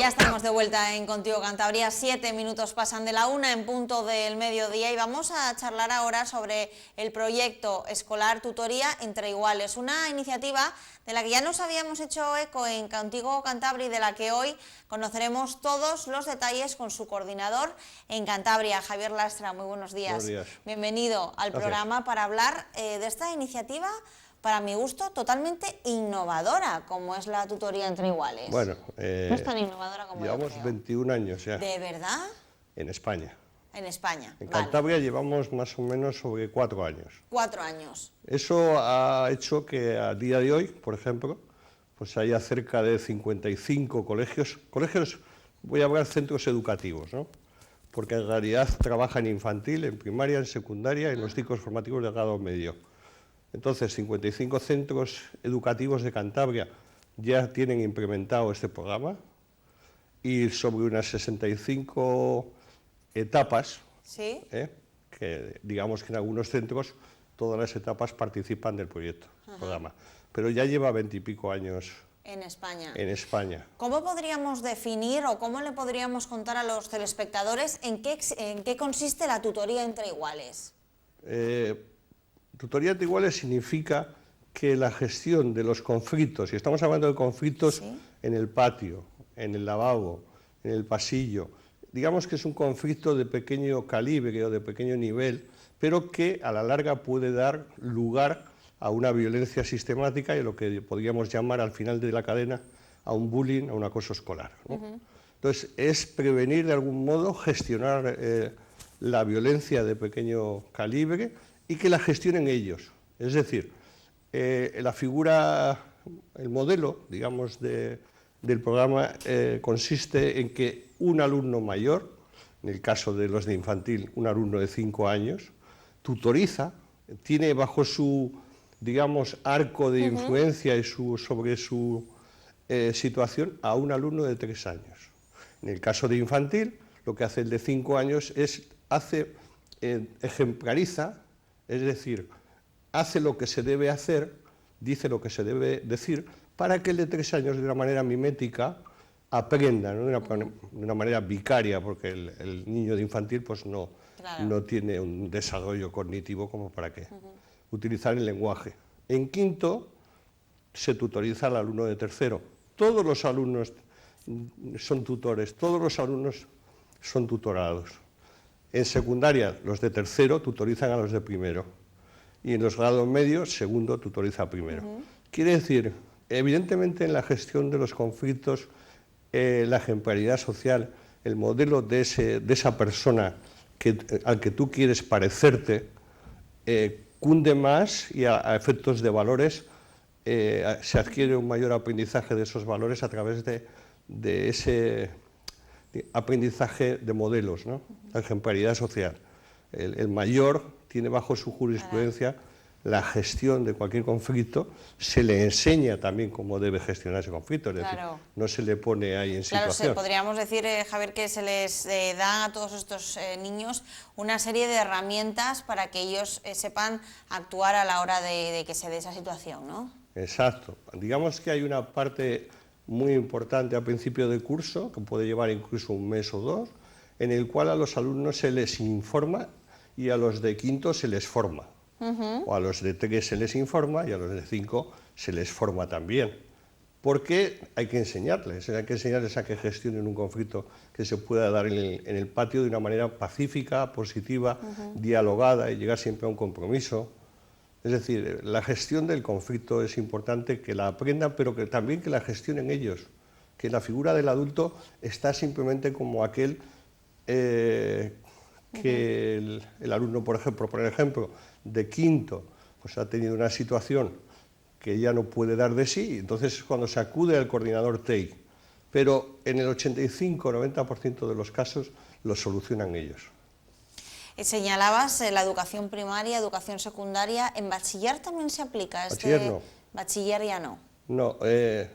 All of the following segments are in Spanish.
Ya estamos de vuelta en Contigo Cantabria, 7 minutos pasan de la 1 en punto del mediodía y vamos a charlar ahora sobre el proyecto escolar Tutoría entre Iguales, una iniciativa de la que ya nos habíamos hecho eco en Contigo Cantabria y de la que hoy conoceremos todos los detalles con su coordinador en Cantabria, Javier Lastra. Muy buenos días. Buenos días. Bienvenido al programa para hablar de esta iniciativa, para mi gusto, totalmente innovadora, como es la tutoría entre iguales. Bueno, no es tan innovadora como yo llevamos creo. 21 años ya. ¿De verdad? En España. En España, En vale. Cantabria llevamos más o menos sobre 4 años. 4 años. Eso ha hecho que a día de hoy, por ejemplo, pues haya cerca de 55 colegios, voy a hablar centros educativos, ¿no? Porque en realidad trabajan en infantil, en primaria, en secundaria, en los ciclos formativos de grado medio. Entonces, 55 centros educativos de Cantabria ya tienen implementado este programa y sobre unas 65 etapas, ¿Sí? que digamos que en algunos centros todas las etapas participan del proyecto, programa, pero ya lleva 20 y pico años En España. en España. ¿Cómo podríamos definir o cómo le podríamos contar a los telespectadores en qué consiste la tutoría entre iguales? Tutoría entre iguales significa que la gestión de los conflictos, y estamos hablando de conflictos ¿Sí? en el patio, en el lavabo, en el pasillo, digamos que es un conflicto de pequeño calibre o de pequeño nivel, pero que a la larga puede dar lugar a una violencia sistemática y a lo que podríamos llamar al final de la cadena a un bullying, a un acoso escolar, ¿no? Entonces, es prevenir de algún modo, gestionar la violencia de pequeño calibre y que la gestionen ellos. Es decir, la figura, el modelo, digamos, del programa consiste en que un alumno mayor, en el caso de los de infantil, un alumno de 5 años, tutoriza, tiene bajo su, digamos, arco de influencia y sobre su situación a un alumno de 3 años. En el caso de infantil, lo que hace el de 5 años es, ejemplariza, es decir, hace lo que se debe hacer, dice lo que se debe decir, para que el de 3 años de una manera mimética aprenda, ¿no? De una manera vicaria, porque el niño de infantil pues no tiene un desarrollo cognitivo como para que utilizar el lenguaje. En quinto se tutoriza al alumno de tercero. Todos los alumnos son tutores, todos los alumnos son tutorados. En secundaria, los de tercero tutorizan a los de primero. Y en los grados medios, segundo tutoriza a primero. Quiere decir, evidentemente en la gestión de los conflictos, la ejemplaridad social, el modelo de esa persona al que tú quieres parecerte, cunde más y a efectos de valores se adquiere un mayor aprendizaje de esos valores a través de ese aprendizaje de modelos, ¿no? La ejemplaridad social. El mayor tiene bajo su jurisprudencia la gestión de cualquier conflicto, se le enseña también cómo debe gestionar ese conflicto, es decir, no se le pone ahí en situación. Podríamos decir, Javier, que se les da a todos estos niños una serie de herramientas para que ellos sepan actuar a la hora de que se dé esa situación, ¿no? Exacto. Digamos que hay una parte muy importante al principio del curso, que puede llevar incluso un mes o 2, en el cual a los alumnos se les informa y a los de quinto se les forma. O a los de 3 se les informa y a los de 5 se les forma también. Porque hay que enseñarles a que gestionen un conflicto que se pueda dar en el patio de una manera pacífica, positiva, dialogada y llegar siempre a un compromiso. Es decir, la gestión del conflicto es importante que la aprendan, pero que también que la gestionen ellos. Que la figura del adulto está simplemente como aquel que el alumno, por ejemplo, de quinto, pues ha tenido una situación que ya no puede dar de sí, entonces cuando se acude al coordinador TEI, pero en el 85-90% de los casos lo solucionan ellos. Señalabas la educación primaria, educación secundaria, ¿en bachiller también se aplica? Bachiller no. Bachiller ya no. No, de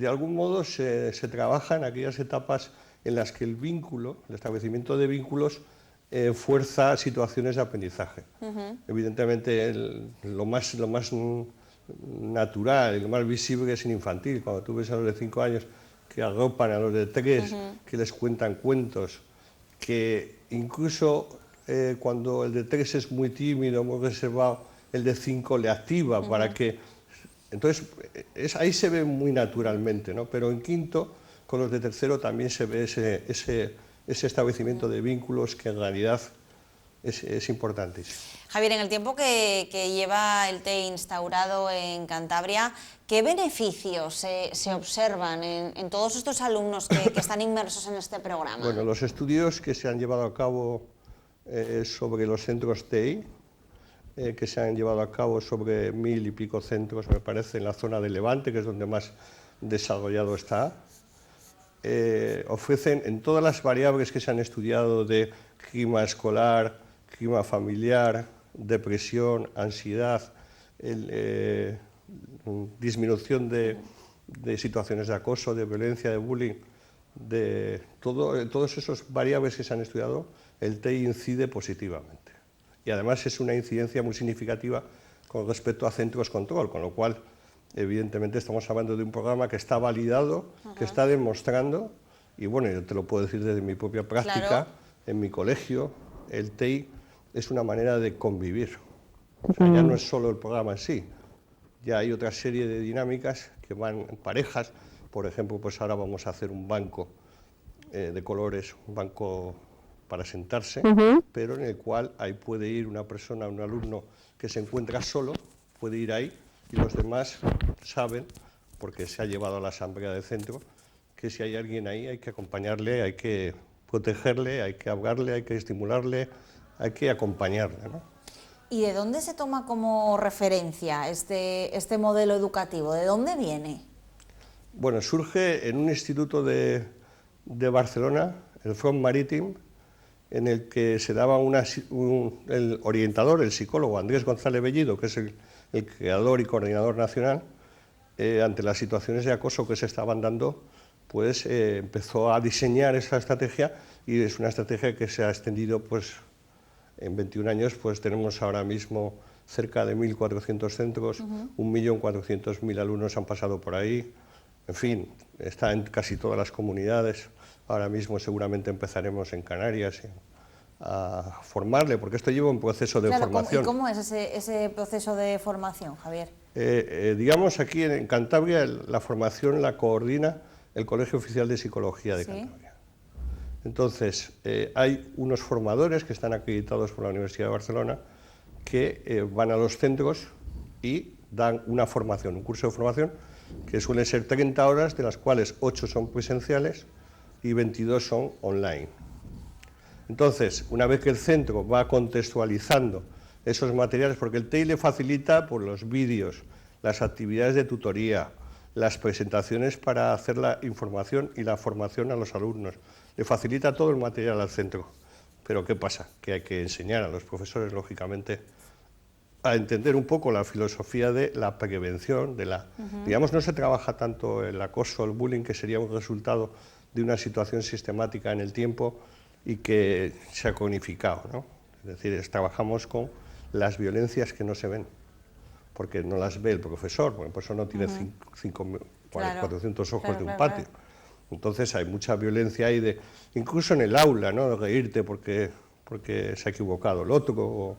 algún modo se trabaja en aquellas etapas en las que el vínculo, el establecimiento de vínculos, fuerza situaciones de aprendizaje. Evidentemente, lo más natural y lo más visible es en infantil. Cuando tú ves a los de 5 años que agrupan a los de 3, que les cuentan cuentos, que incluso cuando el de 3 es muy tímido, muy reservado, el de 5 le activa para que... Entonces, ahí se ve muy naturalmente, ¿no? Pero en quinto, con los de tercero, también se ve ese establecimiento de vínculos que en realidad es importantísimo. Javier, en el tiempo que lleva el TEI instaurado en Cantabria, ¿qué beneficios se observan en todos estos alumnos que están inmersos en este programa? Bueno, los estudios que se han llevado a cabo sobre los centros TEI, que se han llevado a cabo sobre 1000 y pico centros, me parece, en la zona de Levante, que es donde más desarrollado está, ofrecen en todas las variables que se han estudiado de clima escolar, clima familiar, depresión, ansiedad, disminución de situaciones de acoso, de violencia, de bullying, de todos esos variables que se han estudiado, el TEI incide positivamente. Y además es una incidencia muy significativa con respecto a centros control, con lo cual, evidentemente, estamos hablando de un programa que está validado, que está demostrando, y bueno, yo te lo puedo decir desde mi propia práctica, claro. En mi colegio, el TEI es una manera de convivir. O sea, ya no es solo el programa en sí, ya hay otra serie de dinámicas que van en parejas. Por ejemplo, pues ahora vamos a hacer un banco de colores, un banco para sentarse, pero en el cual ahí puede ir una persona, un alumno que se encuentra solo, puede ir ahí y los demás saben, porque se ha llevado a la asamblea del centro, que si hay alguien ahí hay que acompañarle, hay que protegerle, hay que hablarle, hay que estimularle, hay que acompañarle, ¿no? ¿Y de dónde se toma como referencia este modelo educativo? ¿De dónde viene? Bueno, surge en un instituto de Barcelona, el Front Marítim, en el que se daba el orientador, el psicólogo Andrés González Bellido, que es el creador y coordinador nacional, ante las situaciones de acoso que se estaban dando, pues empezó a diseñar esa estrategia y es una estrategia que se ha extendido, pues en 21 años, pues tenemos ahora mismo cerca de 1.400 centros, 1.400.000 alumnos han pasado por ahí, en fin, está en casi todas las comunidades. Ahora mismo seguramente empezaremos en Canarias a formarle, porque esto lleva un proceso de formación. ¿Y cómo es ese proceso de formación, Javier? Digamos, aquí en Cantabria la formación la coordina el Colegio Oficial de Psicología de Cantabria. Entonces, hay unos formadores que están acreditados por la Universidad de Barcelona que van a los centros y dan una formación, un curso de formación que suele ser 30 horas, de las cuales 8 son presenciales y 22 son online. Entonces, una vez que el centro va contextualizando esos materiales, porque el TEI le facilita por los vídeos, las actividades de tutoría, las presentaciones para hacer la información y la formación a los alumnos, le facilita todo el material al centro. Pero ¿qué pasa? Que hay que enseñar a los profesores, lógicamente, a entender un poco la filosofía de la prevención, digamos, no se trabaja tanto el acoso, el bullying, que sería un resultado de una situación sistemática en el tiempo y que se ha cronificado, ¿no? Es decir, trabajamos con las violencias que no se ven, porque no las ve el profesor, porque el profesor no tiene 400 ojos de un patio. Entonces hay mucha violencia ahí, incluso en el aula, ¿no? De reírte porque se ha equivocado el otro,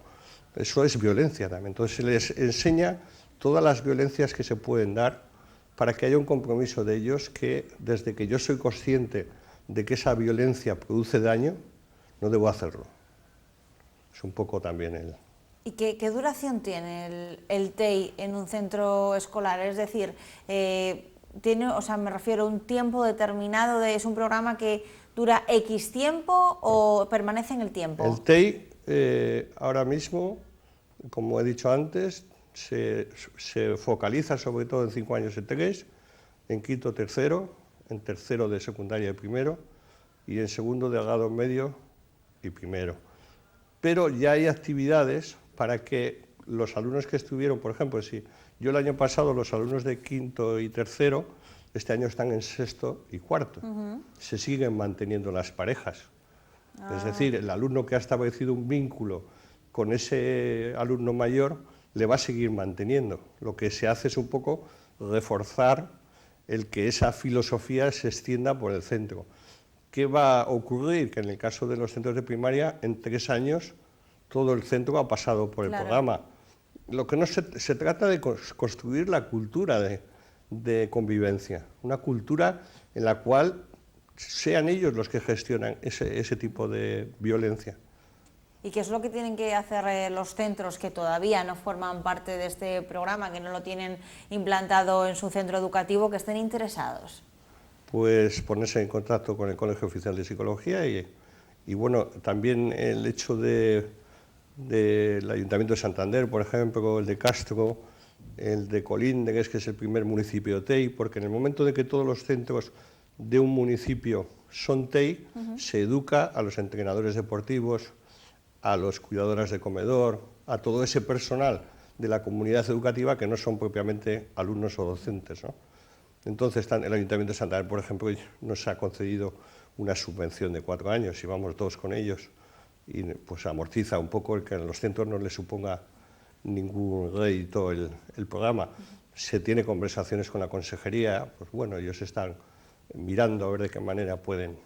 eso es violencia también. Entonces se les enseña todas las violencias que se pueden dar para que haya un compromiso de ellos que desde que yo soy consciente de que esa violencia produce daño, no debo hacerlo. Es un poco también el... ¿Y qué duración tiene el TEI en un centro escolar? Es decir, me refiero a un tiempo determinado, es un programa que dura X tiempo o permanece en el tiempo. El TEI ahora mismo, como he dicho antes, se focaliza sobre todo en 5 años de 3, en quinto tercero, en tercero de secundaria y primero, y en segundo de grado medio y primero. Pero ya hay actividades para que los alumnos que estuvieron, por ejemplo, si yo el año pasado los alumnos de quinto y tercero, este año están en sexto y cuarto, se siguen manteniendo las parejas. Es decir, el alumno que ha establecido un vínculo con ese alumno mayor le va a seguir manteniendo. Lo que se hace es un poco reforzar el que esa filosofía se extienda por el centro. ¿Qué va a ocurrir? Que en el caso de los centros de primaria, en 3 años, todo el centro ha pasado por el programa. Lo que no se trata de construir la cultura de convivencia, una cultura en la cual sean ellos los que gestionan ese tipo de violencia. ¿Y qué es lo que tienen que hacer los centros que todavía no forman parte de este programa, que no lo tienen implantado en su centro educativo, que estén interesados? Pues ponerse en contacto con el Colegio Oficial de Psicología y bueno, también el hecho del Ayuntamiento de Santander, por ejemplo, el de Castro, el de Colindres, que es el primer municipio TEI, porque en el momento de que todos los centros de un municipio son TEI, se educa a los entrenadores deportivos, a los cuidadoras de comedor, a todo ese personal de la comunidad educativa que no son propiamente alumnos o docentes, ¿no? Entonces, el Ayuntamiento de Santander, por ejemplo, nos ha concedido una subvención de 4 años y vamos todos con ellos y pues amortiza un poco el que a los centros no les suponga ningún rédito el programa. Se tiene conversaciones con la consejería, pues bueno, ellos están mirando a ver de qué manera pueden.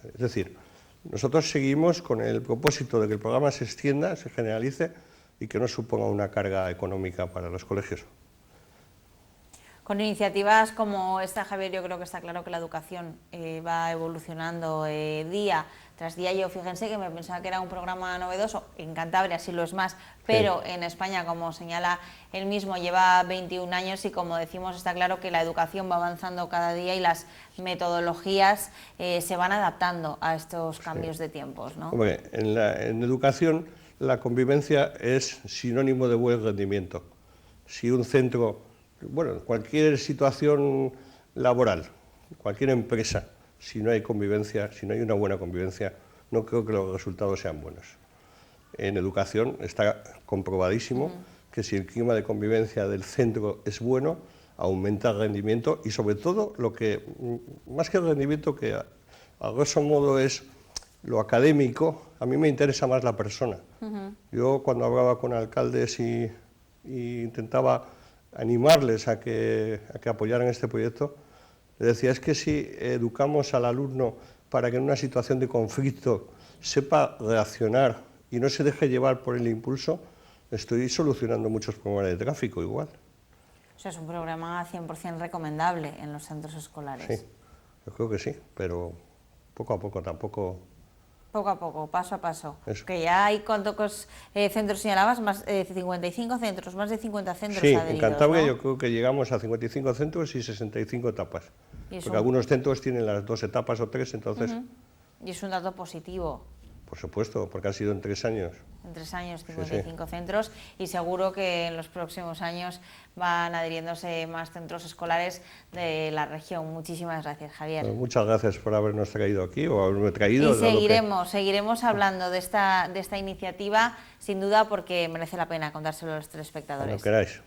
Es decir, nosotros seguimos con el propósito de que el programa se extienda, se generalice y que no suponga una carga económica para los colegios. Con iniciativas como esta, Javier, yo creo que está claro que la educación va evolucionando día tras día. Yo fíjense que me pensaba que era un programa novedoso, en Cantabria sí lo es más, pero sí, en España, como señala él mismo, lleva 21 años y como decimos está claro que la educación va avanzando cada día y las metodologías se van adaptando a estos cambios de tiempos, ¿no? Hombre, en educación la convivencia es sinónimo de buen rendimiento. Si un centro... Bueno, cualquier situación laboral, cualquier empresa, si no hay convivencia, si no hay una buena convivencia, no creo que los resultados sean buenos. En educación está comprobadísimo que si el clima de convivencia del centro es bueno, aumenta el rendimiento y sobre todo lo que, más que el rendimiento, que a grosso modo es lo académico, a mí me interesa más la persona. Yo cuando hablaba con alcaldes y intentaba animarles a que apoyaran este proyecto, les decía, es que si educamos al alumno para que en una situación de conflicto sepa reaccionar y no se deje llevar por el impulso, estoy solucionando muchos problemas de tráfico igual. O sea, es un programa 100% recomendable en los centros escolares. Sí, yo creo que sí, pero poco a poco, tampoco... Poco a poco, paso a paso. Eso. Que ya hay, ¿cuántos centros señalabas? Más 55 centros, más de 50 centros sí, adheridos, en Cantabria, ¿no? yo creo que llegamos a 55 centros y 65 etapas. Porque algunos centros tienen las 2 etapas o 3, entonces... Y es un dato positivo. Por supuesto, porque han sido en 3 años. En 3 años, 55 centros, y seguro que en los próximos años van adhiriéndose más centros escolares de la región. Muchísimas gracias, Javier. Bueno, muchas gracias por habernos traído aquí o haberme traído. Y seguiremos hablando de esta iniciativa, sin duda, porque merece la pena contárselo a los telespectadores. Cuando queráis.